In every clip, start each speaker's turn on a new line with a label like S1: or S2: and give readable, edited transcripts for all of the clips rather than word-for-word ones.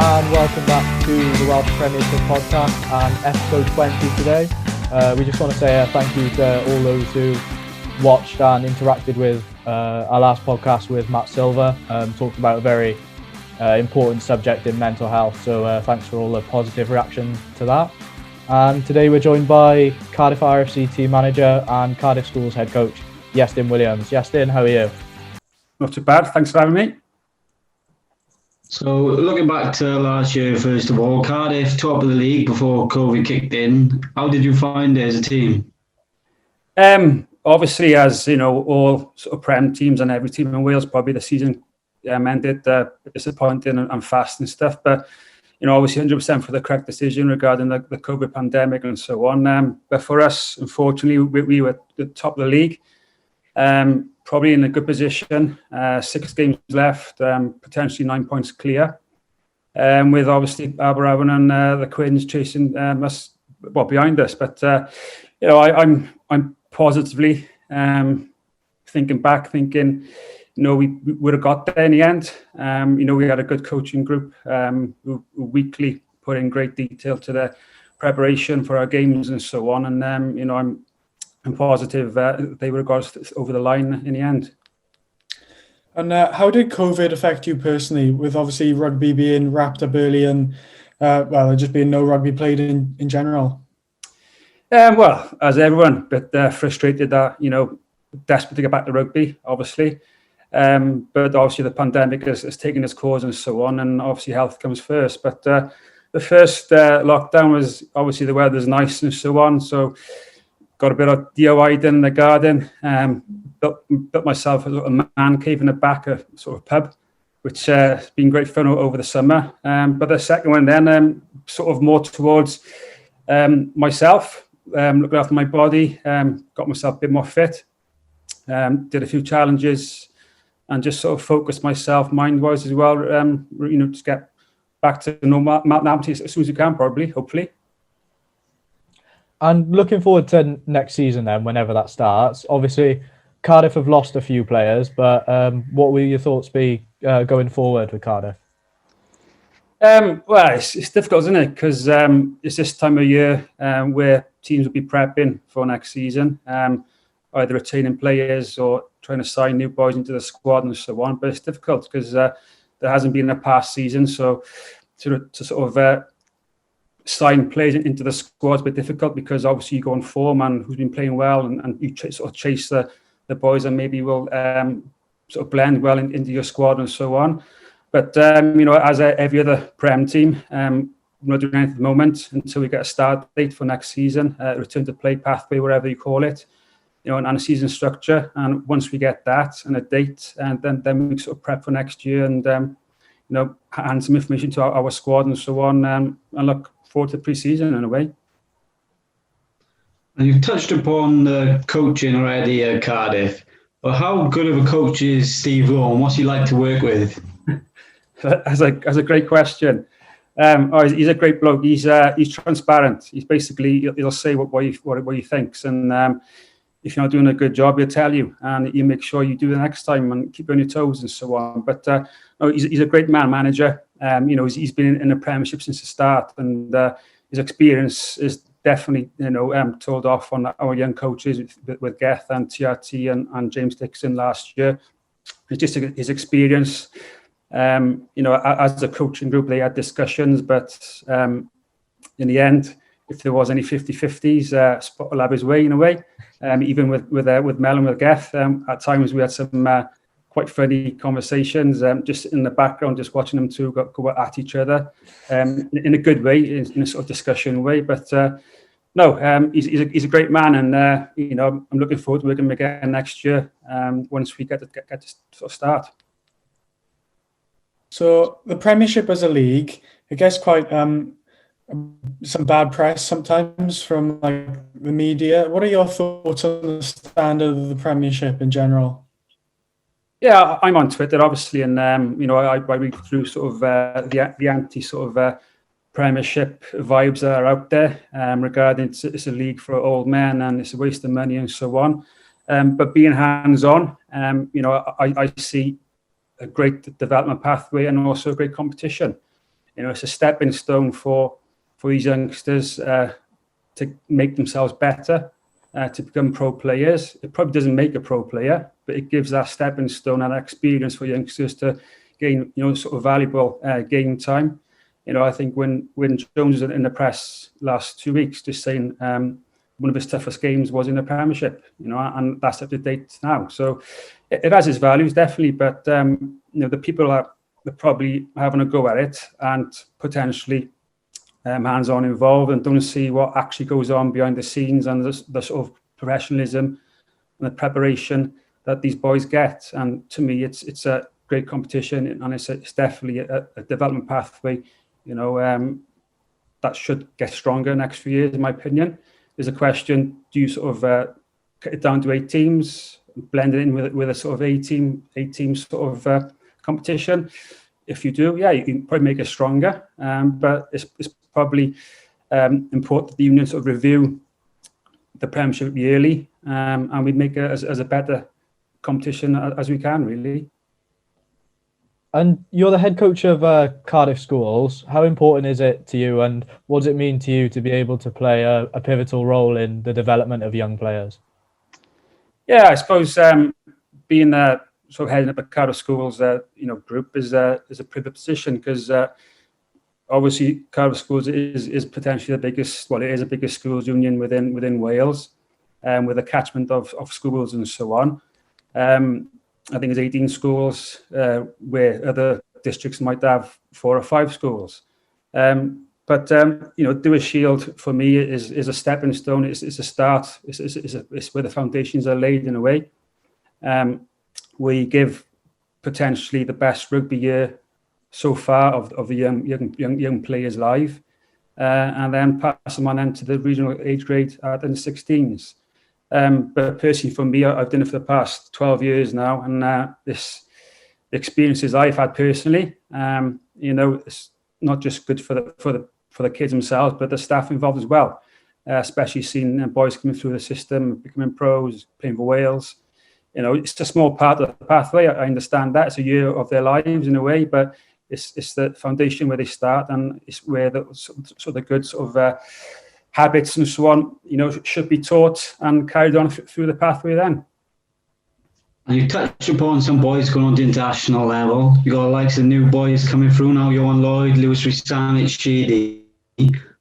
S1: and welcome back to the Welsh Premiership podcast and episode 20 today. We just want to say thank you to all those who watched and interacted with our last podcast with Matt Silver. Talked about a very important subject in mental health, so thanks for all the positive reaction to that. And today we're joined by Cardiff RFC team manager and Cardiff Schools head coach, Iestyn Williams. Iestyn, how are you?
S2: Not too bad, thanks for having me.
S3: So looking back to last year, first of all, Cardiff top of the league before COVID kicked in. How did you find it as a team?
S2: Obviously, as you know, all sort of Prem teams and every team in Wales, probably the season ended disappointing and fast and stuff. But you know, obviously 100% for the correct decision regarding the COVID pandemic and so on. But for us, unfortunately, we were at the top of the league. Probably in a good position, 6 games left, potentially 9 points clear, with obviously Aberystwyth and the Quins chasing us, behind us. But you know, I'm positively thinking, you know, we would have got there in the end. You know, we had a good coaching group who weekly put in great detail to the preparation for our games and so on. And you know, I'm positive they would have got us over the line in the end.
S4: And how did COVID affect you personally, with obviously rugby being wrapped up early and, there just being no rugby played in general?
S2: Well, as everyone, but frustrated that, you know, desperate to get back to rugby, obviously. But obviously the pandemic has taken its course and so on, and obviously health comes first. But the first lockdown was obviously the weather's nice and so on, so got a bit of DIY in the garden, built myself a little man cave in the back, a sort of pub, which has been great fun over the summer. But the second one then, sort of more towards myself, looking after my body, got myself a bit more fit, did a few challenges and just sort of focused myself mind-wise as well, you know, just get back to normality as soon as you can, probably, hopefully.
S1: And looking forward to next season then, whenever that starts. Obviously, Cardiff have lost a few players, but what will your thoughts be going forward with Cardiff?
S2: Well, it's difficult, isn't it? Because it's this time of year where teams will be prepping for next season, either retaining players or trying to sign new boys into the squad and so on. But it's difficult because there hasn't been a past season, so to sort of sign players into the squad is a bit difficult, because obviously you go on form and who's been playing well, and you sort of chase the boys and maybe will sort of blend well into your squad and so on. But you know, as every other Prem team, we're not doing anything at the moment until we get a start date for next season, return to play pathway, whatever you call it, you know, and a season structure. And once we get that and a date, and then we sort of prep for next year and you know, hand some information to our squad and so on, and look forward to pre-season in a way.
S3: And you've touched upon the coaching already at Cardiff, but how good of a coach is Steve Law, and what's he like to work with?
S2: That's a great question. He's a great bloke. He's transparent. He's basically, he'll say what he thinks, and if you're not doing a good job, he'll tell you, and you make sure you do the next time and keep you on your toes and so on. But no, he's a great manager. You know, he's been in the Premiership since the start, and his experience is definitely, you know, told off on our young coaches with Gethin and TRT and James Dixon last year. It's just his experience. You know, as a coaching group, they had discussions, but in the end, if there was any 50-50s, Spot will have his way in a way. Even with Mel and with Geth, at times we had some quite funny conversations, just in the background, just watching them two go at each other, in a good way, in a sort of discussion way. But no, he's a great man, and you know, I'm looking forward to working with him again next year, once we get to sort of start.
S4: So the Premiership as a league, it gets quite some bad press sometimes from like the media. What are your thoughts on the standard of the Premiership in general?
S2: Yeah, I'm on Twitter, obviously, and you know, I read through sort of the anti sort of Premiership vibes that are out there regarding it's a league for old men and it's a waste of money and so on. But being hands-on, you know, I see a great development pathway and also a great competition. It's a stepping stone for these youngsters to make themselves better, to become pro players. It probably doesn't make a pro player, but it gives that stepping stone and experience for youngsters to gain, sort of valuable game time. I think when Jones was in the press last 2 weeks, just saying one of his toughest games was in the Premiership, and that's up to date now. So it has its values, definitely, but the people are probably having a go at it and potentially hands-on involved and don't see what actually goes on behind the scenes and the sort of professionalism and the preparation that these boys get. And to me, it's a great competition, and it's definitely a development pathway, that should get stronger next few years, in my opinion. There's a question: do you sort of cut it down to 8 teams, blend it in with a sort of 8-team sort of competition? If you do, you can probably make it stronger. But it's probably important that the union sort of review the Premiership yearly, and we make it as a better competition as we can, really.
S1: And you're the head coach of Cardiff Schools. How important is it to you, and what does it mean to you to be able to play a pivotal role in the development of young players?
S2: Yeah, I suppose being sort of heading up a Cardiff Schools group is a privileged position, because obviously Cardiff Schools is potentially the biggest. Well, it is the biggest schools union within Wales, with a catchment of schools and so on. I think there's 18 schools, where other districts might have 4 or 5 schools. But Do a Shield for me is a stepping stone. It's a start. It's where the foundations are laid in a way. We give potentially the best rugby year so far of the young players live, and then pass them on into the regional age grade at the 16s. But personally, for me, I've done it for the past 12 years now, and the experiences I've had personally, it's not just good for the kids themselves, but the staff involved as well. Especially seeing boys coming through the system, becoming pros, playing for Wales. It's a small part of the pathway. I understand that it's a year of their lives in a way, but it's the foundation where they start, and it's where the sort of good sort of habits and so on, should be taught and carried on through the pathway then.
S3: And you touched upon some boys going on to international level. You got the likes of new boys coming through now, Johan Lloyd, Lewis Rhys-Sandwich, Sheedy.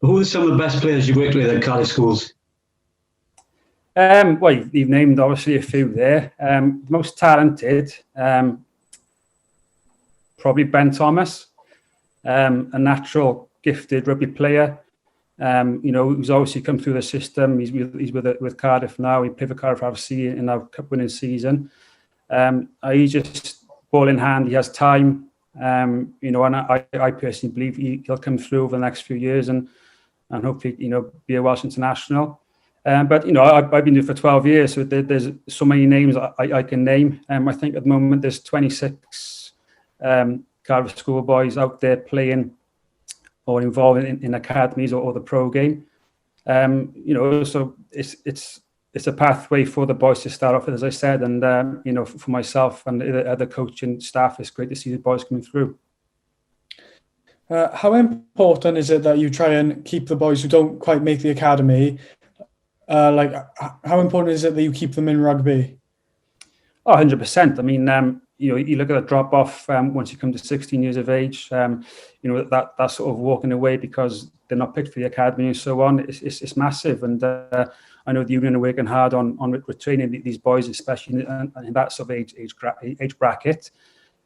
S3: Who are some of the best players you worked with at Cardiff Schools?
S2: Well, you've named obviously a few there. Most talented, probably Ben Thomas, a natural gifted rugby player. Who's obviously come through the system. He's with Cardiff now. He played for Cardiff RFC in our cup winning season. He's just ball in hand. He has time. And I personally believe he'll come through over the next few years and hopefully be a Welsh international. But I've been doing it for 12 years, so there's so many names I can name. I think at the moment there's 26 Cardiff school boys out there playing or involved in academies or the pro game. So it's a pathway for the boys to start off with, as I said, and for myself and the other coaching staff, it's great to see the boys coming through.
S4: How important is it that you try and keep the boys who don't quite make the academy? How important is it that you keep them in rugby?
S2: 100%. I mean, you look at the drop off once you come to 16 years of age. That sort of walking away because they're not picked for the academy and so on. It's massive, and I know the union are working hard on retraining these boys, especially in that sort of age bracket.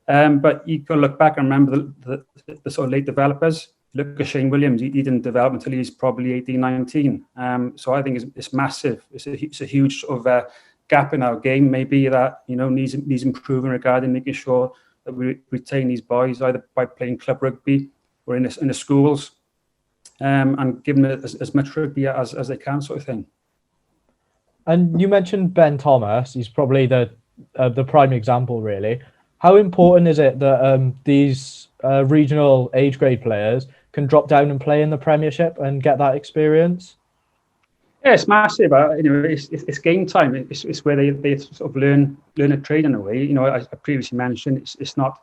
S2: But you got to look back and remember the sort of late developers. Look at Iestyn Williams. He didn't develop until he's probably 18, 19. So I think it's massive. It's a huge sort of gap in our game, maybe that needs improving regarding making sure that we retain these boys either by playing club rugby or in the schools, and give them as much rugby as they can, sort of thing.
S1: And you mentioned Ben Thomas. He's probably the prime example, really. How important is it that these regional age grade players can drop down and play in the Premiership and get that experience?
S2: Yeah, it's massive. It's game time. It's where they sort of learn a trade in a way. I previously mentioned it's not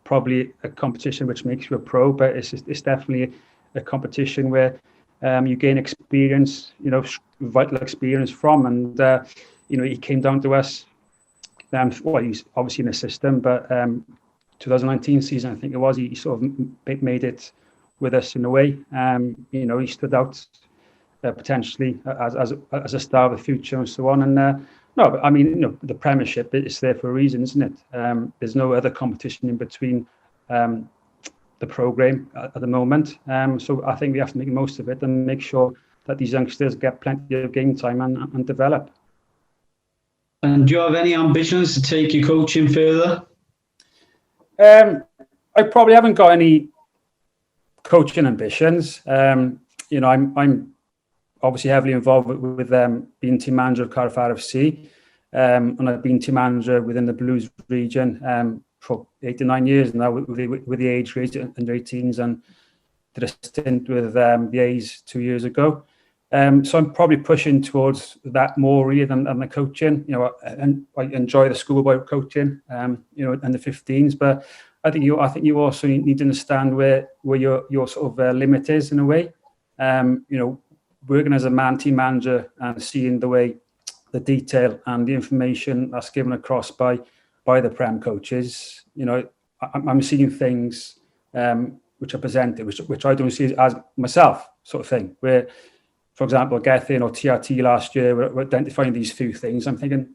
S2: probably a competition which makes you a pro, but it's definitely a competition where you gain experience, vital experience from. And he came down to us. Well, he's obviously in the system, but 2019 season, I think it was, he sort of made it with us in a way. He stood out potentially as a star of the future and so on. And no, but I mean, the Premiership is there for a reason, isn't it? There's no other competition in between the programme at the moment. So I think we have to make the most of it and make sure that these youngsters get plenty of game time and develop.
S3: And do you have any ambitions to take your coaching further?
S2: I probably haven't got any coaching ambitions. I'm obviously heavily involved with being team manager of Cardiff RFC, and I've been team manager within the Blues region for 8 to 9 years now with the age range under 18s, and did a stint with the A's 2 years ago. So I'm probably pushing towards that more really than the coaching. And I enjoy the schoolboy coaching, and the 15s. But I think you also need to understand where your sort of limit is in a way. Working as a team manager and seeing the way the detail and the information that's given across by the Prem coaches. I'm seeing things which are presented, which I don't see as myself, sort of thing. Where, for example, Gethin or TRT last year were identifying these few things. I'm thinking,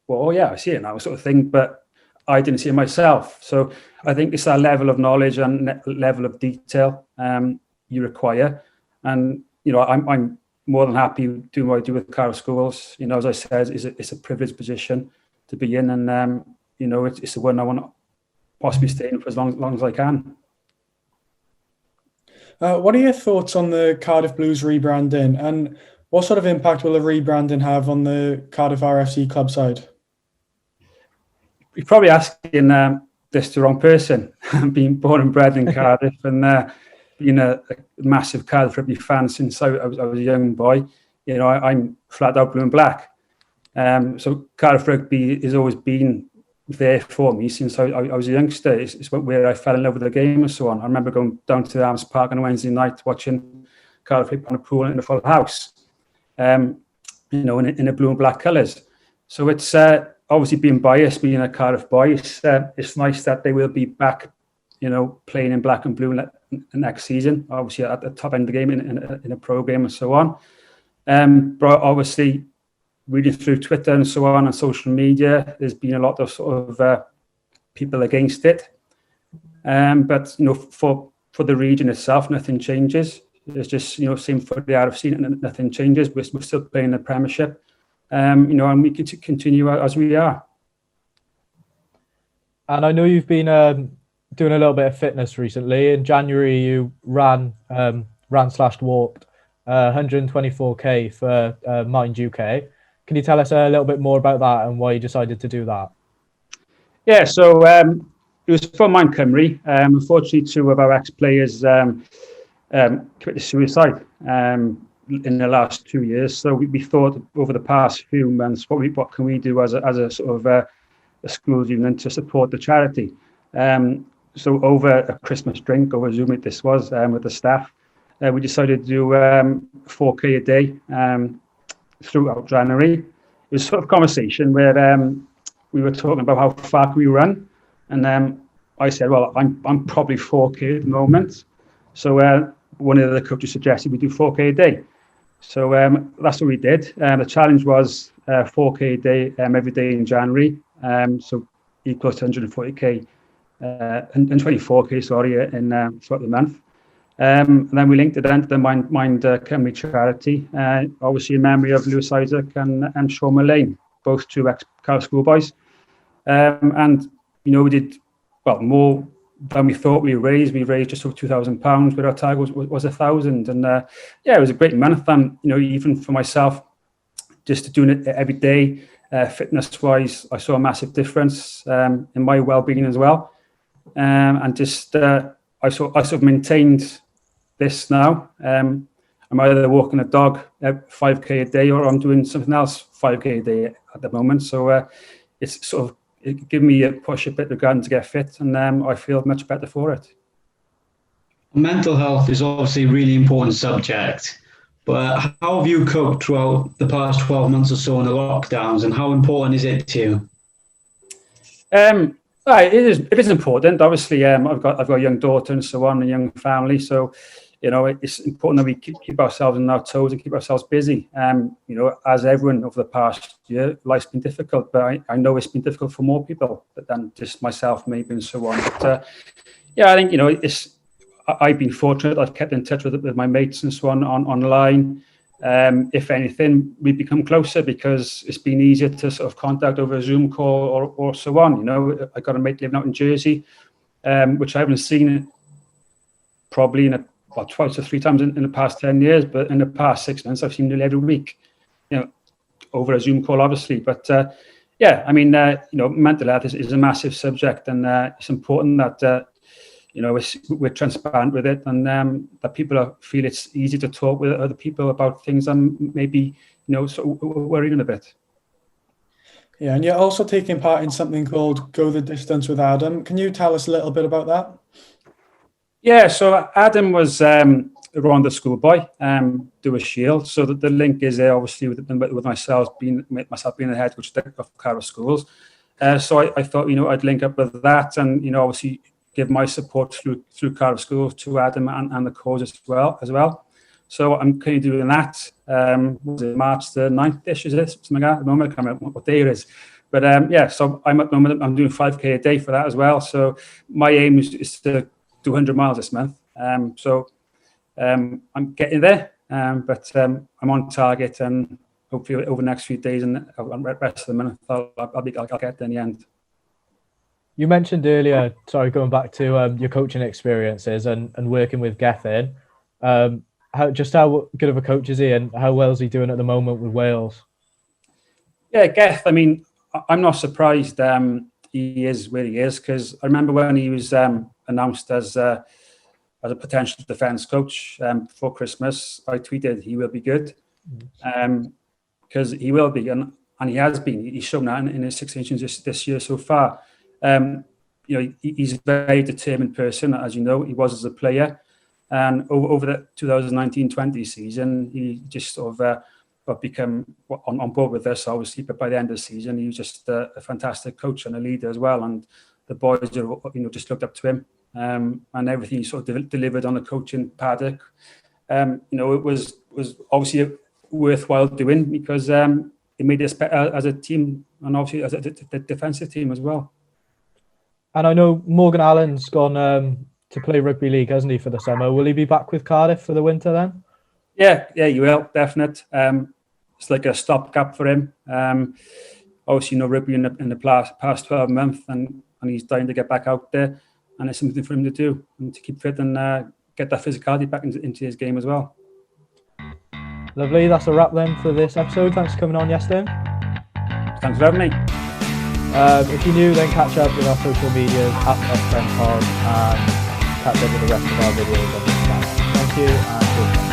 S2: well, oh yeah, I see it now, sort of thing, but I didn't see it myself. So I think it's that level of knowledge and level of detail you require. And, I'm more than happy doing what I do with Cardiff Schools. As I said, it's a privileged position to be in. And, it's the one I want to possibly stay in for as long as I can.
S4: What are your thoughts on the Cardiff Blues rebranding, and what sort of impact will the rebranding have on the Cardiff RFC club side?
S2: You're probably asking this to the wrong person. Being born and bred in Cardiff and being a massive Cardiff rugby fan since I was a young boy, I'm flat out blue and black. So Cardiff rugby has always been there for me since I was a youngster. It's where I fell in love with the game and so on. I remember going down to the Arms Park on a Wednesday night watching Cardiff rugby on a pool in a full house, in the blue and black colours. So it's obviously being biased, being a Cardiff boy. It's nice that they will be back, playing in black and blue next season. Obviously at the top end of the game in a pro game and so on. But obviously, reading through Twitter and so on and social media, there's been a lot of sort of people against it. But for the region itself, nothing changes. It's just same for the RFC, nothing changes. We're still playing the Premiership, and we can continue as we are. And
S1: I know you've been doing a little bit of fitness recently. In January, you ran/walked 124k for Mind UK. Can you tell us a little bit more about that and why you decided to do that? Yeah,
S2: so it was for Mind Cymru. Unfortunately, 2 of our ex-players committed suicide in the last 2 years. So we thought over the past few months, what can we do as a sort of a schools union to support the charity? So over a Christmas drink, over Zoom, this was with the staff, we decided to do 4k a day throughout January. It was sort of conversation where we were talking about how far can we run, and I said, well, I'm probably 4k at the moment. So one of the coaches suggested we do 4k a day. So that's what we did. The challenge was 4k a day every day in January. So equals to 140k and 24k, sorry, in throughout the month. And then we linked it into the Mind Cymru charity, obviously in memory of Lewis Isaac and Sean Mullane, both 2 ex-Cardiff schoolboys. And we did more than we thought we raised. We raised just over £2,000, but our target was 1,000. And it was a great month. And even for myself, just doing it every day, fitness-wise, I saw a massive difference in my well-being as well. And just I sort of maintained this now. I'm either walking a dog 5k a day, or I'm doing something else 5k a day at the moment. So it's sort of it gave me a push a bit regarding to get fit, and I feel much better for it.
S3: Mental health is obviously a really important subject, but how have you coped throughout the past 12 months or so in the lockdowns, and how important is it to you?
S2: It is important. Obviously, I've got a young daughter and so on, a young family. So, it's important that we keep ourselves on our toes and keep ourselves busy. As everyone over the past year, life's been difficult, but I know it's been difficult for more people than just myself, maybe, and so on. But I think I've been fortunate. I've kept in touch with my mates and so on online. If anything, we've become closer because it's been easier to sort of contact over a Zoom call or so on. I got a mate living out in Jersey, which I haven't seen probably twice or three times in the past 10 years, but in the past 6 months, I've seen nearly every week, over a Zoom call, obviously. But mental health is a massive subject, and it's important that we're transparent with it, and that people feel it's easy to talk with other people about things and maybe sort of worrying a bit.
S4: Yeah, and you're also taking part in something called Go the Distance with Adam. Can you tell us a little bit about that? Yeah,
S2: so Adam was around the schoolboy, do a shield. So that the link is there, obviously, with myself being the head coach of Cardiff Schools. So I thought, I'd link up with that, and obviously give my support through Cardiff Schools to Adam and the cause as well. So I'm currently doing that. Was it March the 9th-ish, is it? Something like that. At the moment, I can't remember what day it is. But so I'm I'm doing 5K a day for that as well. So my aim is to do 100 miles this month. I'm getting there, but I'm on target, and hopefully over the next few days and the rest of the month, I'll get there in the end.
S1: You mentioned earlier, going back to your coaching experiences and working with Gethin. How good of a coach is he, and how well is he doing at the moment with Wales?
S2: Yeah, Geth, I'm not surprised he is where he is, because I remember when he was announced as a potential defence coach before Christmas, I tweeted he will be good, because he will be, and he has been. He's shown that in his 6 editions this year so far. He's a very determined person, as you know. He was as a player, and over the 2019-20 season, he just sort of become on board with us, obviously. But by the end of the season, he was just a fantastic coach and a leader as well. And the boys, just looked up to him, and everything he sort of delivered on the coaching paddock. It was obviously worthwhile doing, because it made us better as a team, and obviously as a defensive team as well.
S1: And I know Morgan Allen's gone to play rugby league, hasn't he, for the summer? Will he be back with Cardiff for the winter then?
S2: Yeah, you will, definite. It's like a stopgap for him. Obviously, rugby in the past 12 months, and he's dying to get back out there, and it's something for him to do, and to keep fit and get that physicality back into his game as well.
S1: Lovely. That's a wrap then for this episode. Thanks for coming on, Iestyn.
S2: Thanks for having me.
S1: If you're new, then catch up with our social medias at Welsh Prem Pod, and catch up with the rest of our videos on this channel. Thank you, and good night.